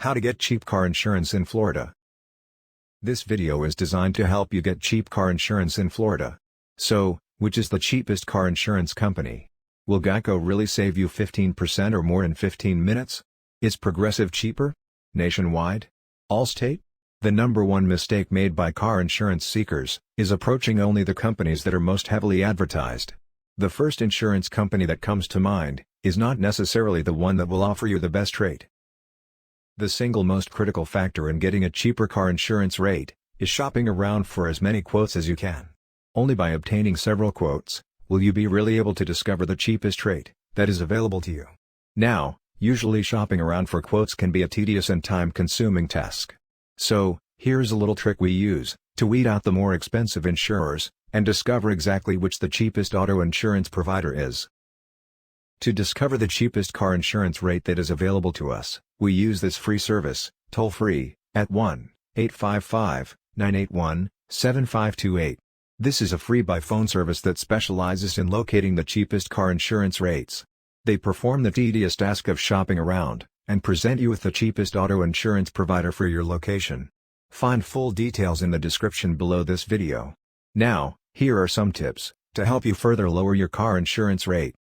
How to get cheap car insurance in Florida. This video is designed to help you get cheap car insurance in Florida. So, which is the cheapest car insurance company? Will Geico really save you 15% or more in 15 minutes? Is Progressive cheaper? Nationwide? Allstate? The number one mistake made by car insurance seekers is approaching only the companies that are most heavily advertised. The first insurance company that comes to mind is not necessarily the one that will offer you the best rate. The single most critical factor in getting a cheaper car insurance rate is shopping around for as many quotes as you can. Only by obtaining several quotes will you be really able to discover the cheapest rate that is available to you. Now, usually shopping around for quotes can be a tedious and time-consuming task. So, here's a little trick we use to weed out the more expensive insurers and discover exactly which the cheapest auto insurance provider is. To discover the cheapest car insurance rate that is available to us, we use this free service, toll-free, at 1-855-981-7528. This is a free by-phone service that specializes in locating the cheapest car insurance rates. They perform the tedious task of shopping around, and present you with the cheapest auto insurance provider for your location. Find full details in the description below this video. Now, here are some tips to help you further lower your car insurance rate.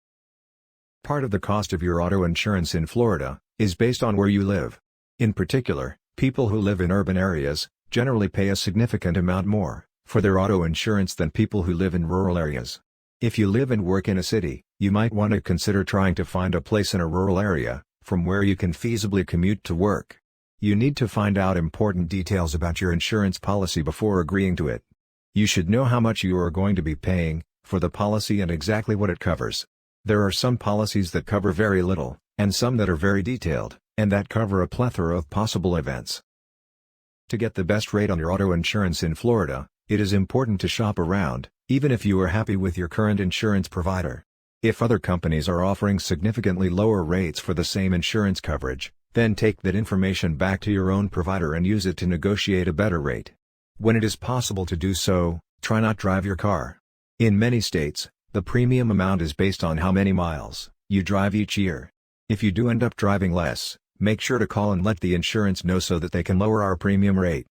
Part of the cost of your auto insurance in Florida is based on where you live. In particular, people who live in urban areas generally pay a significant amount more for their auto insurance than people who live in rural areas. If you live and work in a city, you might want to consider trying to find a place in a rural area from where you can feasibly commute to work. You need to find out important details about your insurance policy before agreeing to it. You should know how much you are going to be paying for the policy and exactly what it covers. There are some policies that cover very little, and some that are very detailed, and that cover a plethora of possible events. To get the best rate on your auto insurance in Florida, it is important to shop around, even if you are happy with your current insurance provider. If other companies are offering significantly lower rates for the same insurance coverage, then take that information back to your own provider and use it to negotiate a better rate. When it is possible to do so, try not drive your car. In many states, the premium amount is based on how many miles you drive each year. If you do end up driving less, make sure to call and let the insurance know so that they can lower our premium rate.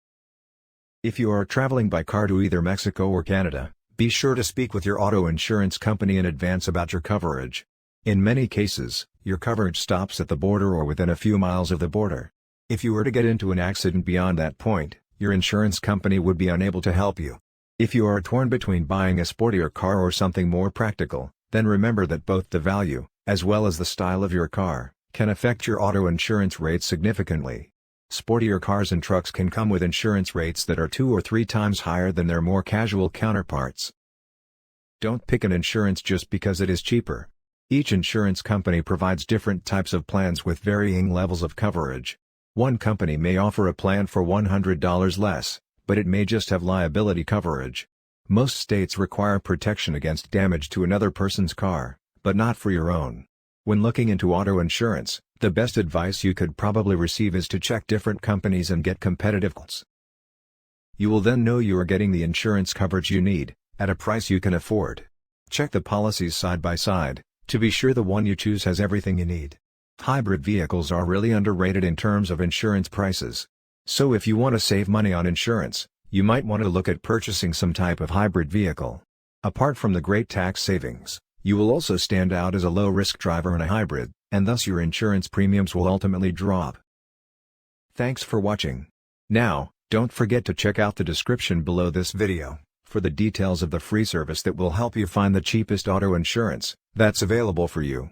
If you are traveling by car to either Mexico or Canada, be sure to speak with your auto insurance company in advance about your coverage. In many cases, your coverage stops at the border or within a few miles of the border. If you were to get into an accident beyond that point, your insurance company would be unable to help you. If you are torn between buying a sportier car or something more practical, then remember that both the value, as well as the style of your car, can affect your auto insurance rates significantly. Sportier cars and trucks can come with insurance rates that are 2 or 3 times higher than their more casual counterparts. Don't pick an insurance just because it is cheaper. Each insurance company provides different types of plans with varying levels of coverage. One company may offer a plan for $100 less, but it may just have liability coverage. Most states require protection against damage to another person's car, but not for your own. When looking into auto insurance, the best advice you could probably receive is to check different companies and get competitive quotes. You will then know you are getting the insurance coverage you need, at a price you can afford. Check the policies side by side, to be sure the one you choose has everything you need. Hybrid vehicles are really underrated in terms of insurance prices. So if you want to save money on insurance, you might want to look at purchasing some type of hybrid vehicle. Apart from the great tax savings, you will also stand out as a low-risk driver in a hybrid, and thus your insurance premiums will ultimately drop. Thanks for watching. Now, don't forget to check out the description below this video for the details of the free service that will help you find the cheapest auto insurance that's available for you.